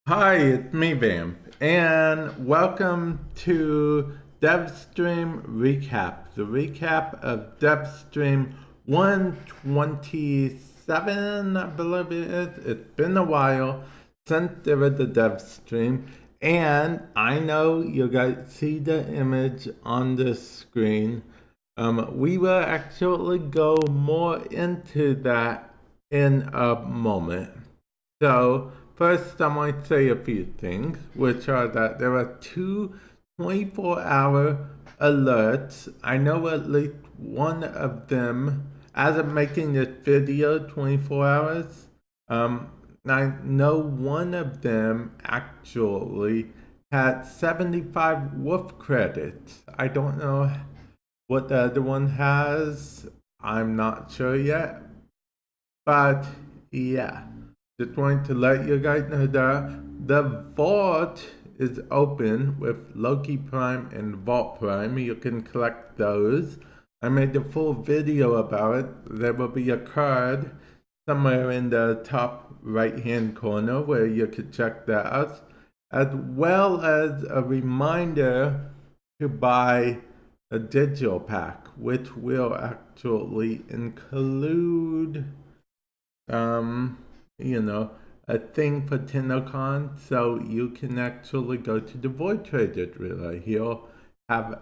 Hi, it's me, Vamp, and welcome to Devstream Recap. The recap of Devstream 127, I believe it is. It's been a while since there was a Devstream, and I know you guys see the image on the screen. We will actually go more into that in a moment. So, first, I might say a few things, which are that there are two 24-hour alerts. I know at least one of them, as of making this video, 24 hours. I know one of them actually had 75 wolf credits. I don't know what the other one has. I'm not sure yet. But yeah, just wanted to let you guys know that the vault is open with Loki Prime and Vault Prime. You can collect those. I made a full video about it. There will be a card somewhere in the top right hand corner where you could check that out, as well as a reminder to buy a digital pack, which will actually include um, you know, a thing for TennoCon, so you can actually go to the Void Trader Driller. He'll have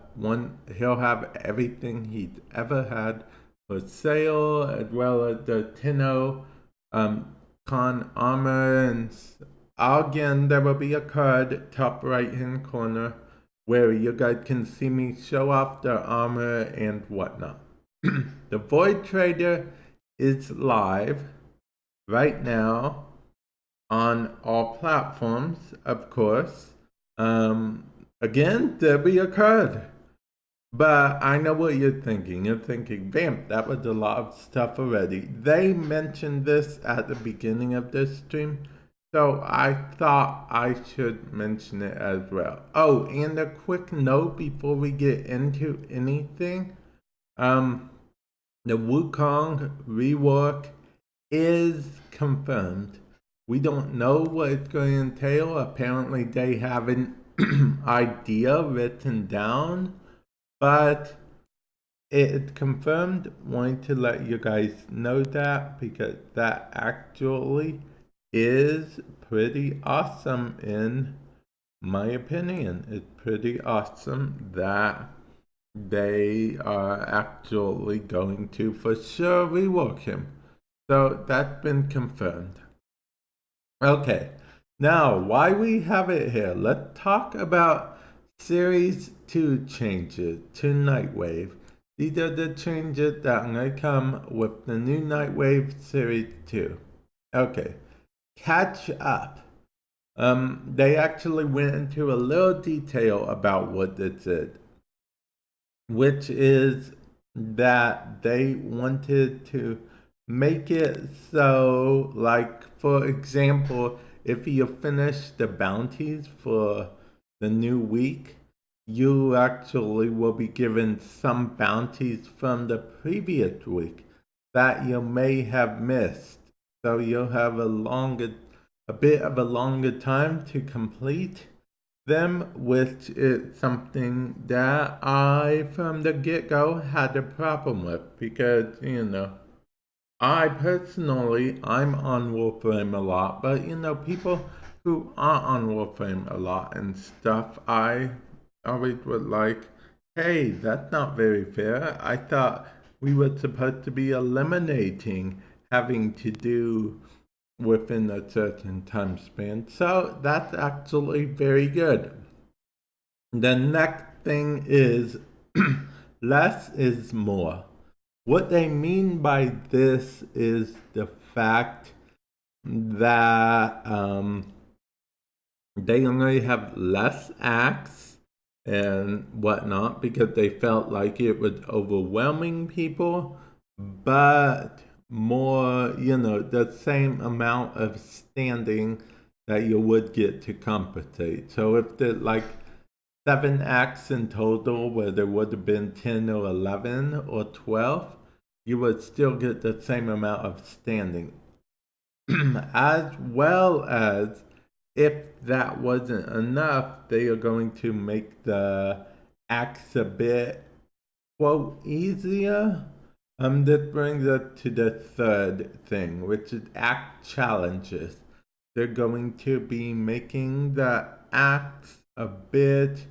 everything he's ever had for sale, as well as the Tenno con armor, and again there will be a card top right hand corner where you guys can see me show off the armor and whatnot. The Void Trader is live right now on all platforms, of course. Again, there'll be a card. But I know what you're thinking. You're thinking, Vamp, that was a lot of stuff already. They mentioned this at the beginning of this stream, so I thought I should mention it as well. Oh, and a quick note before we get into anything. The Wukong rework is confirmed. We don't know what it's going to entail. Apparently, they have an idea written down, but it's confirmed. Wanted to let you guys know that because that actually is pretty awesome in my opinion. It's pretty awesome that they are actually going to for sure rework him. So that's been confirmed. Okay, now why we have it here? Let's talk about Series 2 changes to Nightwave. These are the changes that are going to come with the new Nightwave Series 2. Okay, catch up. They actually went into a little detail about what this is, which is that they wanted to make it so, like, for example, if you finish the bounties for the new week, you actually will be given some bounties from the previous week that you may have missed. So you'll have a bit of a longer time to complete them, which is something that I, from the get-go, had a problem with because, I personally, I'm on Warframe a lot, but, people who aren't on Warframe a lot and stuff, I always was like, hey, that's not very fair. I thought we were supposed to be eliminating having to do within a certain time span. So that's actually very good. The next thing is less is more. What they mean by this is the fact that they only have less acts and whatnot because they felt like it was overwhelming people, but more, the same amount of standing that you would get to compensate. So if the like 7 acts in total, where there would have been 10 or 11 or 12, you would still get the same amount of standing. As well as if that wasn't enough, they are going to make the axe a bit, quote, easier. This brings us to the third thing, which is act challenges. They're going to be making the acts a bit,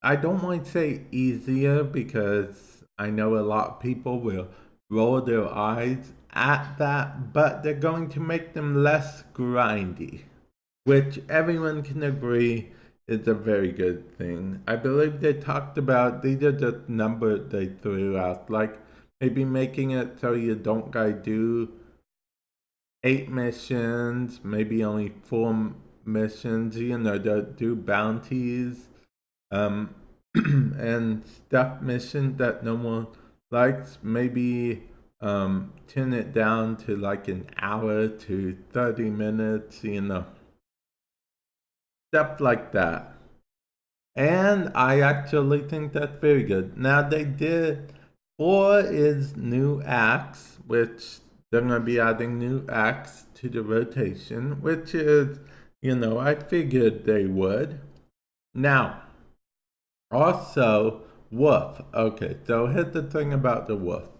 I don't want to say easier, because I know a lot of people will roll their eyes at that, but they're going to make them less grindy, which everyone can agree is a very good thing. I believe they talked about, these are just numbers they threw out, like maybe making it so you don't gotta do 8 missions, maybe only 4 missions, do bounties, and stuff missions that no one likes. Maybe tune it down to like an hour to 30 minutes, stuff like that. And I actually think that's very good. Now they did 4 is new acts, which they're going to be adding new acts to the rotation, which is, I figured they would. Now, also, wolf. Okay, so here's the thing about the wolf.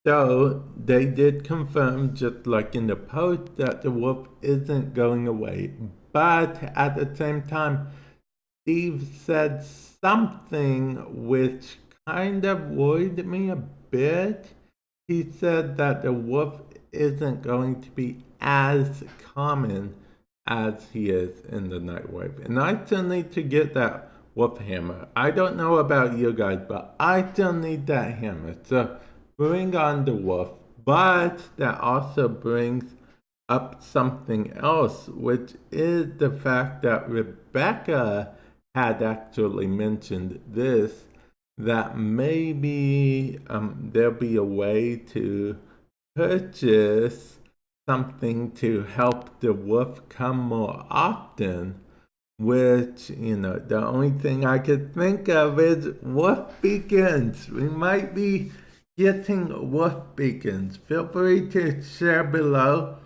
So they did confirm, just like in the post, that the wolf isn't going away. But at the same time, Steve said something which kind of worried me a bit. He said that the wolf isn't going to be as common as he is in the Nightwave. And I still need to get that wolf hammer. I don't know about you guys, but I still need that hammer. So bring on the wolf. But that also brings up something else, which is the fact that Rebecca had actually mentioned this, that maybe there'll be a way to purchase something to help the wolf come more often, which, the only thing I could think of is wolf beacons. We might be getting wolf beacons. Feel free to share below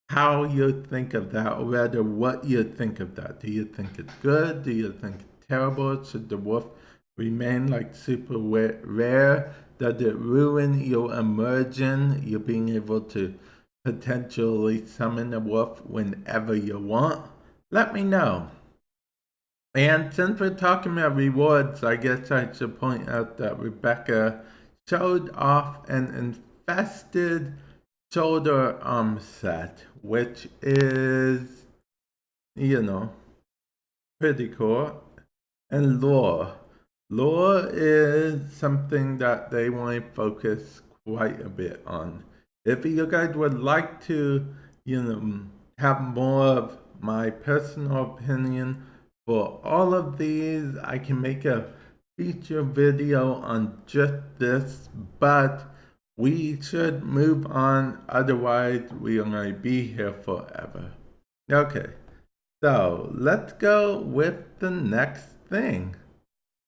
how you think of that, or rather what you think of that. Do you think it's good? Do you think it's terrible? Should the wolf remain like super rare? Does it ruin your immersion? You being able to potentially summon a wolf whenever you want? Let me know. And since we're talking about rewards, I guess I should point out that Rebecca showed off an infested shoulder arm set, which is, pretty cool. And lore. Lore is something that they want to focus quite a bit on. If you guys would like to, have more of my personal opinion for all of these, I can make a feature video on just this, but we should move on, otherwise we are going to be here forever. Okay, so let's go with the next thing.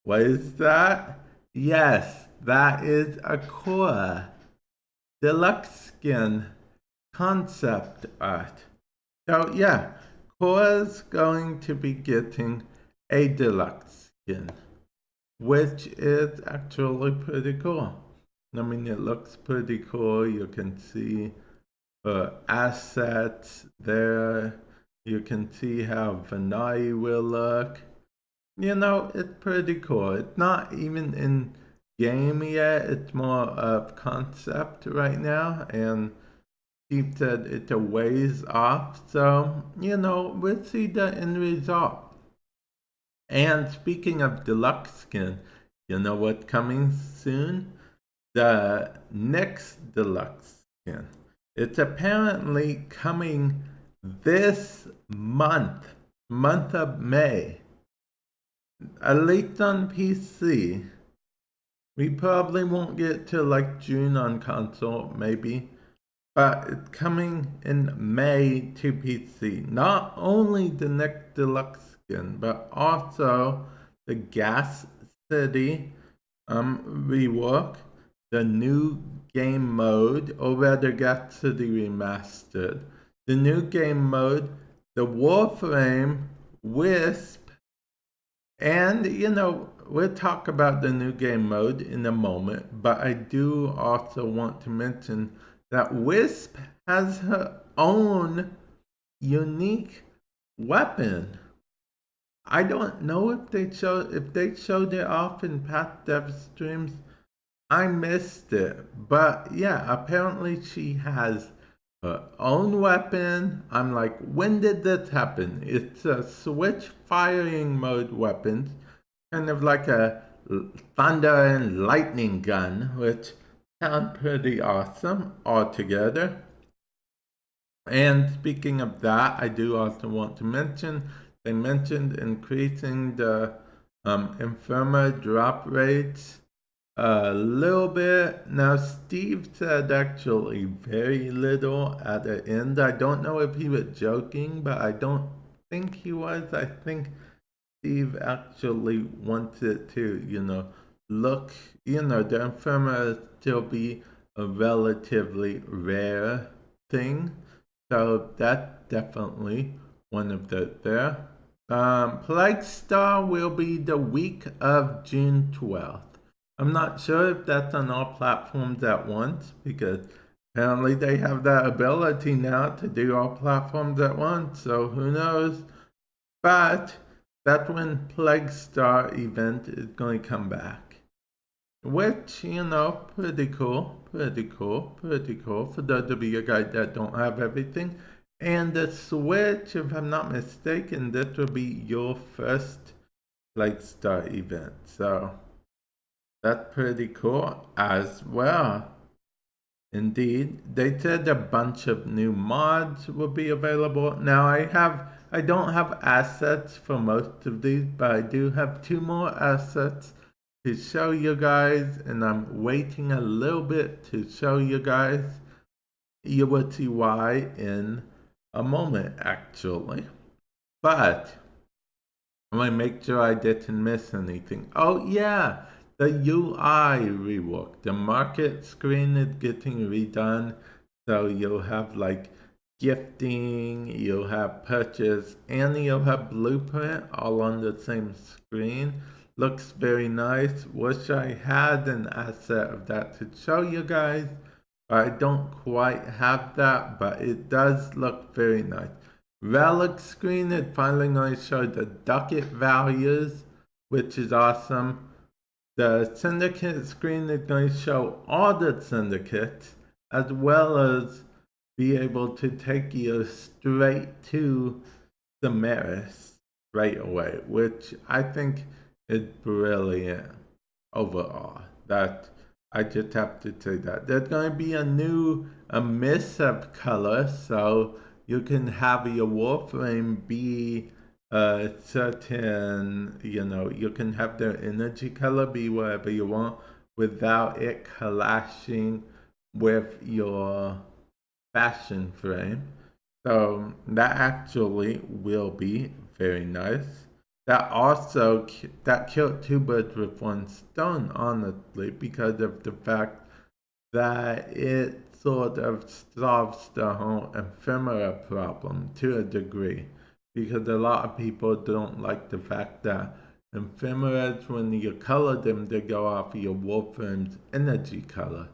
What is that? Yes, that is a Korra deluxe skin concept art. So yeah, Korra's going to be getting a deluxe skin, which is actually pretty cool. I mean, it looks pretty cool. You can see assets there. You can see how Vanai will look. It's pretty cool. It's not even in game yet. It's more of concept right now. And Steve said it's a ways off. So, we'll see the end result. And speaking of deluxe skin, you know what's coming soon? The next deluxe skin. It's apparently coming this month of May. At least on PC. We probably won't get to like June on console, maybe. But it's coming in May to PC. Not only the next deluxe skin, but also the Gas City rework, the new game mode, or rather Gas City Remastered, the new game mode, the Warframe, Wisp, and we'll talk about the new game mode in a moment, but I do also want to mention that Wisp has her own unique weapon. I don't know if they showed it off in past dev streams. I missed it. But yeah, apparently she has her own weapon. I'm like, when did this happen? It's a switch firing mode weapon, kind of like a thunder and lightning gun, which sound pretty awesome altogether. And speaking of that, I do also want to mention, they mentioned increasing the Infirma drop rates a little bit. Now, Steve said actually very little at the end. I don't know if he was joking, but I don't think he was. I think Steve actually wanted to, look, the Infirma still be a relatively rare thing. So that's definitely one of the there. Plague Star will be the week of June 12th. I'm not sure if that's on all platforms at once, because apparently they have that ability now to do all platforms at once, so who knows. But that's when Plague Star event is going to come back. Which, pretty cool for those of you guys that don't have everything. And the Switch, if I'm not mistaken, this will be your first Plague Star event. So that's pretty cool as well. Indeed, they said a bunch of new mods will be available. Now I don't have assets for most of these, but I do have 2 more assets to show you guys, and I'm waiting a little bit to show you guys. You will see why in a moment, actually. But I'm going to make sure I didn't miss anything. Oh yeah, the UI rework. The market screen is getting redone, so you'll have like gifting, you'll have purchase, and you'll have blueprint all on the same screen. Looks very nice. Wish I had an asset of that to show you guys. I don't quite have that, but it does look very nice. Relic screen is finally going to show the ducat values, which is awesome. The syndicate screen is going to show all the syndicates, as well as be able to take you straight to the Maris right away, which I think is brilliant overall. That I just have to say that there's going to be a mist of color, so you can have your Warframe be a certain, you can have their energy color be whatever you want without it clashing with your fashion frame. So that actually will be very nice. That killed 2 birds with 1 stone, honestly, because of the fact that it sort of solves the whole ephemera problem to a degree. Because a lot of people don't like the fact that ephemeras, when you color them, they go off your Warframe's energy color.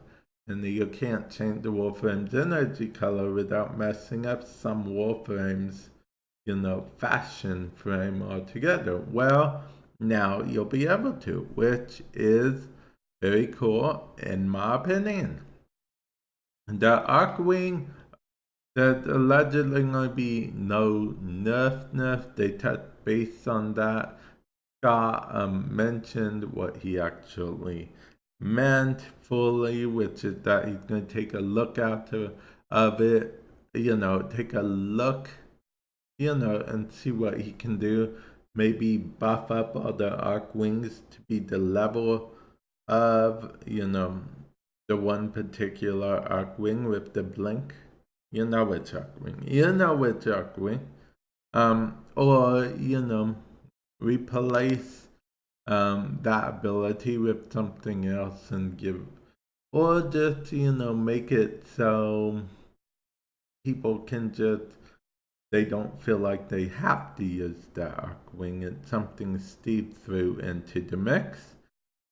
And you can't change the Warframe's energy color without messing up some Warframe's fashion frame altogether. Well, now you'll be able to, which is very cool in my opinion. The Archwing, that allegedly going to be no nerf. They touched base on that. Scott mentioned what he actually meant fully, which is that he's going to take a look of it, take a look and see what he can do. Maybe buff up all the arc wings to be the level of, the one particular arc wing with the blink. You know which arc wing. Or, replace that ability with something else and or just, make it so people can just they don't feel like they have to use the Arcwing. It's something Steve threw into the mix.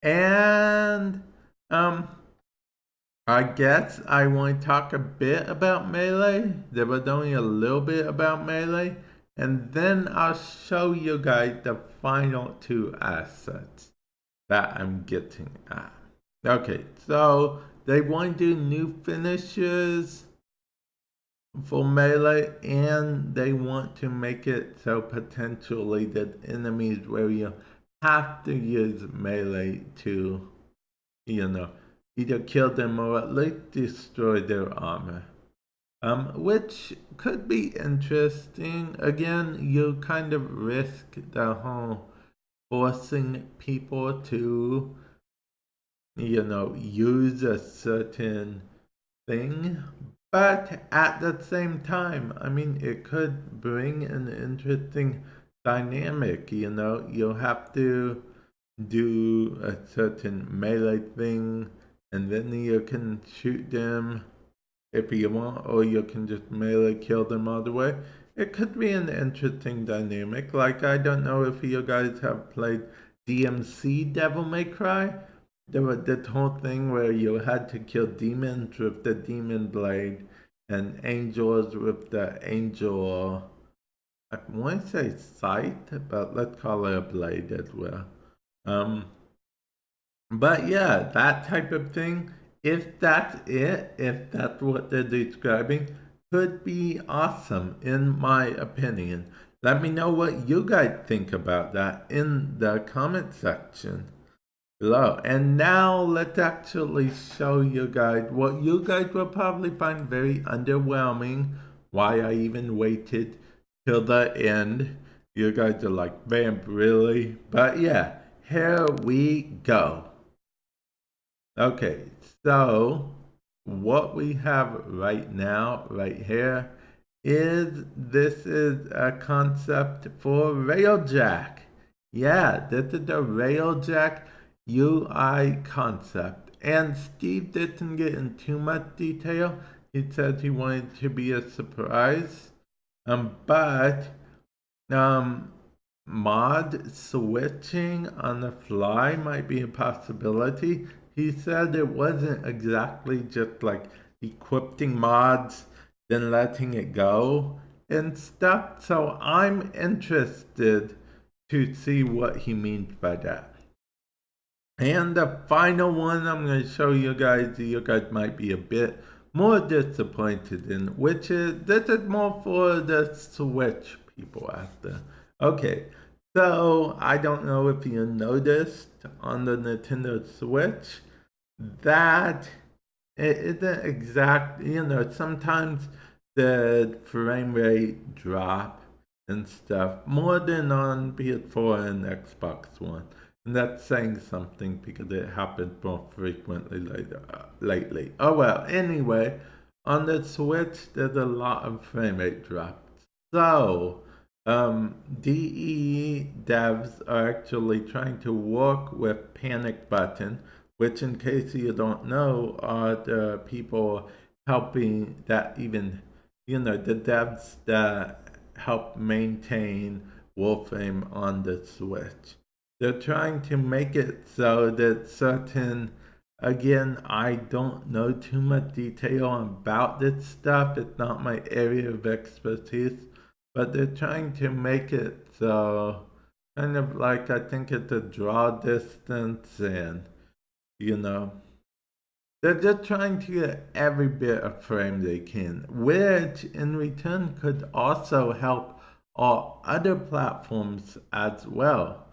And I guess I want to talk a bit about Melee. There was only a little bit about Melee. And then I'll show you guys the final two assets that I'm getting at. Okay, so they want to do new finishes for Melee, and they want to make it so potentially that enemies where you have to use Melee to, either kill them or at least destroy their armor. Which could be interesting. Again, you kind of risk the whole forcing people to, use a certain thing. But at the same time, I mean, it could bring an interesting dynamic, you'll have to do a certain melee thing, and then you can shoot them if you want, or you can just melee kill them all the way. It could be an interesting dynamic. Like, I don't know if you guys have played DMC Devil May Cry. There was this whole thing where you had to kill demons with the demon blade and angels with the angel, I want to say sight, but let's call it a blade as well. But yeah, that type of thing, if that's it, if that's what they're describing, could be awesome in my opinion. Let me know what you guys think about that in the comment section below. And now let's actually show you guys what you guys will probably find very underwhelming, why I even waited till the end. You guys are like, vamp, really? But yeah, here we go. Okay, so what we have right now, right here, is this is a concept for Railjack. Yeah, this is the Railjack UI concept. And Steve didn't get in too much detail. He said he wanted it to be a surprise. But mod switching on the fly might be a possibility. He said it wasn't exactly just like equipping mods, then letting it go and stuff. So I'm interested to see what he means by that. And the final one I'm going to show you guys might be a bit more disappointed in, which is, this is more for the Switch people out there. Okay, so I don't know if you noticed on the Nintendo Switch that it isn't exact, sometimes the frame rate drop and stuff more than on PS4 and Xbox One. And that's saying something because it happens more frequently lately. Oh well, anyway, on the Switch, there's a lot of frame rate drops. So, DE devs are actually trying to work with Panic Button, which, in case you don't know, are the people helping that even, the devs that help maintain Warframe on the Switch. They're trying to make it so that certain, again, I don't know too much detail about this stuff. It's not my area of expertise, but they're trying to make it so, kind of like, I think it's a draw distance and, they're just trying to get every bit of frame they can, which in return could also help all other platforms as well,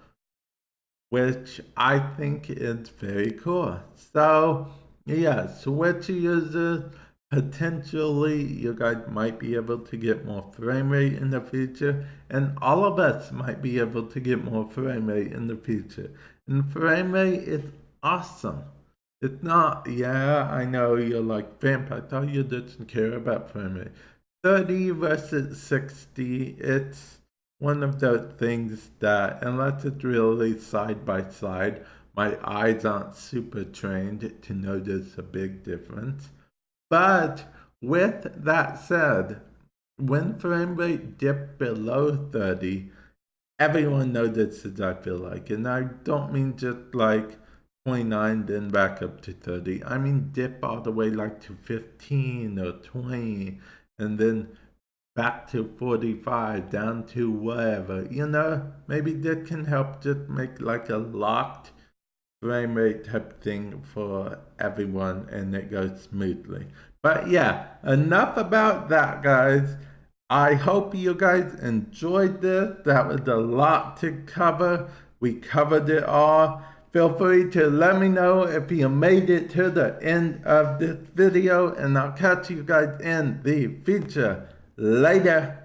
which I think is very cool. So yeah, Switch users, potentially you guys might be able to get more frame rate in the future, and all of us might be able to get more frame rate in the future. And frame rate is awesome. It's not, yeah, I know you're like, Vamp, I thought you didn't care about frame rate. 30 versus 60, it's one of those things that, unless it's really side by side, my eyes aren't super trained to notice a big difference. But with that said, when frame rate dipped below 30, everyone noticed it, I feel like. And I don't mean just like 29 then back up to 30. I mean dip all the way like to 15 or 20 and then back to 45, down to whatever. You know, maybe that can help just make like a locked frame rate type thing for everyone and it goes smoothly. But yeah, enough about that, guys. I hope you guys enjoyed this. That was a lot to cover. We covered it all. Feel free to let me know if you made it to the end of this video, and I'll catch you guys in the future. Later.